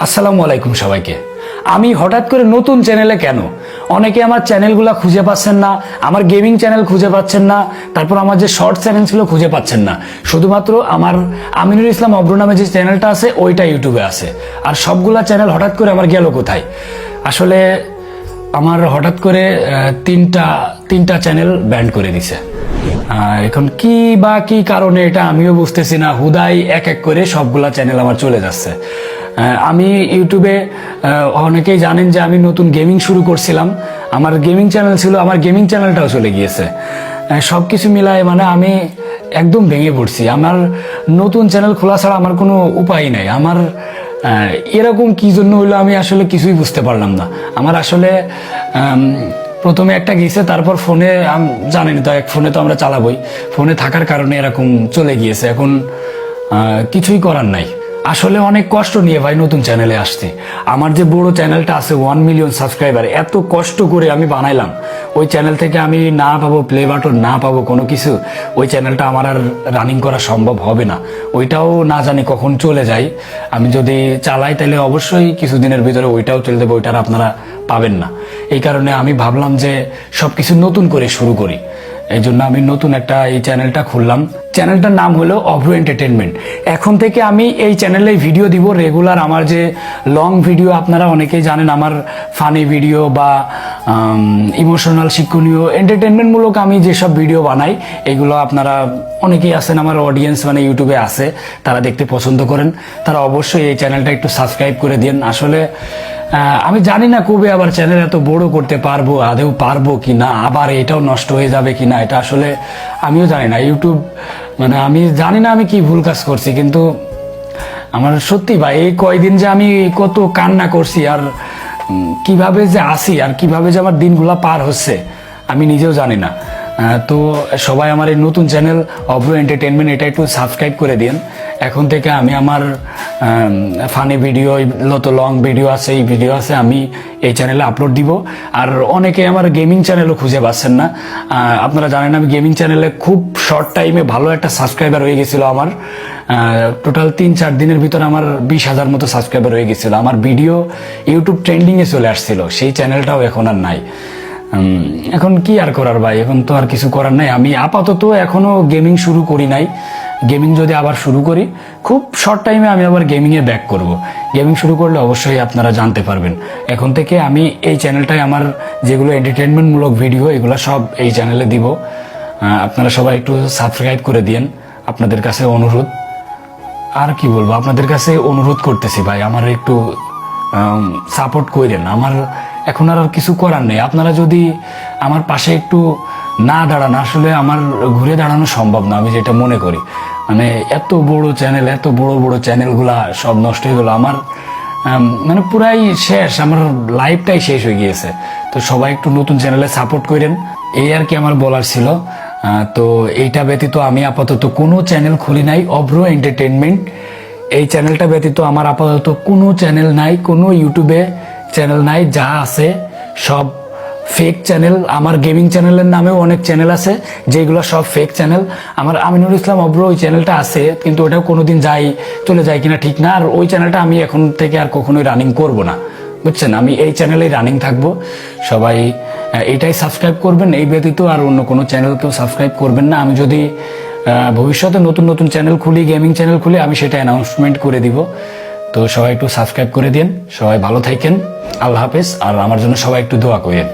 আসসালামু আলাইকুম সবাইকে। আমি হঠাৎ করে নতুন চ্যানেলে কেন, অনেকে আমার চ্যানেলগুলো খুঁজে পাচ্ছেন না, আমার গেমিং চ্যানেল খুঁজে পাচ্ছেন না, তারপর আমার যে শর্ট চ্যানেল ছিল খুঁজে পাচ্ছেন না। শুধুমাত্র আমার আমিনুল ইসলাম অব্র নামে যে চ্যানেলটা আছে ওইটা ইউটিউবে আছে, আর সবগুলা চ্যানেল হঠাৎ করে আমার গেল কোথায়? আসলে আমার হঠাৎ করে তিনটা চ্যানেল ব্যান করে দিছে। এখন কি বা কি কারণে এটা আমিও বুঝতেছি না, হুদাই এক এক করে সবগুলা চ্যানেল আমার চলে যাচ্ছে। আমি ইউটিউবে অনেকেই জানেন যে আমি নতুন গেমিং শুরু করছিলাম, আমার গেমিং চ্যানেল ছিল, আমার গেমিং চ্যানেলটাও চলে গিয়েছে। সব কিছু মিলায় মানে আমি একদম ভেঙে পড়ছি। আমার নতুন চ্যানেল খোলা ছাড়া আমার কোনো উপায় নাই। আমার এরকম কি জন্য হইলো আমি আসলে কিছুই বুঝতে পারলাম না। আমার আসলে প্রথমে একটা গিয়েছে, তারপর ফোনে জানেন তো, এক ফোনে তো আমরা চালাবই, ফোনে থাকার কারণে এরকম চলে গিয়েছে। এখন কিছুই করার নাই। আসলে অনেক কষ্ট নিয়ে ভাই নতুন চ্যানেলে আসছি। আমার যে বড় চ্যানেলটা আছে 1 মিলিয়ন সাবস্ক্রাইবার, এত কষ্ট করে আমি বানাইলাম, ওই চ্যানেল থেকে আমি না পাবো প্লে বাটন, না পাবো কোনো কিছু, ওই চ্যানেলটা আমার আর রানিং করা সম্ভব হবে না। ওইটাও না জানি কখন চলে যায়। আমি যদি চালাই তাহলে অবশ্যই কিছুদিনের ভিতরে ওইটাও চলে যাবে, ওইটার আপনারা পাবেন না। এই কারণে আমি ভাবলাম যে সবকিছু নতুন করে শুরু করি। এই জন্য আমি নতুন একটা এই চ্যানেলটা খুললাম। চ্যানেলটার নাম হলো অভ্র এন্টারটেনমেন্ট। এখন থেকে আমি এই চ্যানেলে ভিডিও দিব রেগুলার। আমার যে লং ভিডিও, আপনারা অনেকেই জানেন আমার ফানি ভিডিও বা ইমোশনাল, শিক্ষণীয়, এন্টারটেনমেন্টমূলক আমি যেসব ভিডিও বানাই, এগুলো আপনারা অনেকেই আছেন আমার অডিয়েন্স, মানে ইউটিউবে আছে, তারা দেখতে পছন্দ করেন। তারা অবশ্যই এই চ্যানেলটা একটু সাবস্ক্রাইব করে দিন। আসলে আমি জানি না কবে আবার চ্যানেল এত বড় করতে পারবো, আদেও পারবো কি না, আবার এটাও নষ্ট হয়ে যাবে কি না, এটা আসলে আমিও জানি না। ইউটিউব মানে আমি জানি না আমি কি ভুল কাজ করছি, কিন্তু আমার সত্যি ভাই এই কয়দিন যে আমি কত কান্না করছি, আর কিভাবে যে আসি, আর কিভাবে যে আমার দিনগুলা পার হচ্ছে আমি নিজেও জানি না। তো সবাই আমার এই নতুন চ্যানেল অভ্র এন্টারটেনমেন্ট, এটা একটু সাবস্ক্রাইব করে দিন। এখন থেকে আমি আমার ফানি ভিডিও, যত লং ভিডিও আছে, এই ভিডিও আছে, আমি এই চ্যানেলে আপলোড দিব। আর অনেকে আমার গেমিং চ্যানেলও খুঁজে পাচ্ছেন না। আপনারা জানেন আমি গেমিং চ্যানেলে খুব শর্ট টাইমে ভালো একটা সাবস্ক্রাইবার হয়ে গেছিল আমার। টোটাল 3-4 দিনের ভিতরে আমার 20,000 মতো সাবস্ক্রাইবার হয়ে গেছিল। আমার ভিডিও ইউটিউব ট্রেন্ডিংয়ে চলে আসছিল। সেই চ্যানেলটাও এখন আর নাই। এখন কি আর করার ভাই, এখন তো আর কিছু করার নাই। আমি আপাতত এখনো গেমিং শুরু করি নাই। গেমিং যদি আবার শুরু করি, খুব শর্ট টাইমে আমি আবার গেমিংয়ে ব্যাক করব। গেমিং শুরু করলে অবশ্যই আপনারা জানতে পারবেন। এখন থেকে আমি এই চ্যানেলটায় আমার যেগুলো এন্টারটেনমেন্টমূলক ভিডিও, এগুলো সব এই চ্যানেলে দিব। আপনারা সবাই একটু সাবস্ক্রাইব করে দিন, আপনাদের কাছে অনুরোধ। আর কি বলবো, আপনাদের কাছে অনুরোধ করতেছি ভাই, আমার একটু সাপোর্ট করেন। আমার এখন আর কিছু করার নেই। আপনারা যদি আমার পাশে একটু না দাঁড়ান, আসলে আমার ঘুরে দাঁড়ানো সম্ভব না, আমি যেটা মনে করি। মানে এত বড় চ্যানেল, এত বড় বড় চ্যানেলগুলা সব নষ্ট হয়ে গেল। আমার মানে পুরাই শেষ, আমার লাইফটাই শেষ হয়ে গিয়েছে। তো সবাই একটু নতুন চ্যানেলে সাপোর্ট করেন, এই আর কি আমার বলার ছিল। তো এইটা ব্যতীত আমি আপাতত কোনো চ্যানেল খুলি নাই। অভ্র এন্টারটেনমেন্ট, এই চ্যানেলটা ব্যতীত আমার আপাতত কোনো চ্যানেল নাই, কোনো ইউটিউবে চ্যানেল নাই। যা আছে সব ফেক চ্যানেল। আমার গেমিং চ্যানেলের নামেও অনেক চ্যানেল আছে, যেগুলো সব ফেক চ্যানেল। আমার আমিনুল ইসলাম অভ্র ওই চ্যানেলটা আছে, কিন্তু ওটাও কোনোদিন চলে যায় কিনা ঠিক না। আর ওই চ্যানেলটা আমি এখন থেকে আর কখনোই রানিং করব না, বুঝছেন? আমি এই চ্যানেলেই রানিং থাকবো। সবাই এটাই সাবস্ক্রাইব করবেন, এই ব্যতীত আর অন্য কোনো চ্যানেল কেউ সাবস্ক্রাইব করবেন না। আমি যদি ভবিষ্যতে নতুন নতুন চ্যানেল খুলি, গেমিং চ্যানেল খুলি, আমি সেটা অ্যানাউন্সমেন্ট করে দিব। তো সবাই একটু সাবস্ক্রাইব করে দিন। সবাই ভালো থাকেন, আল্লাহ হাফেজ। আর আমার জন্য সবাই একটু দোয়া করেন।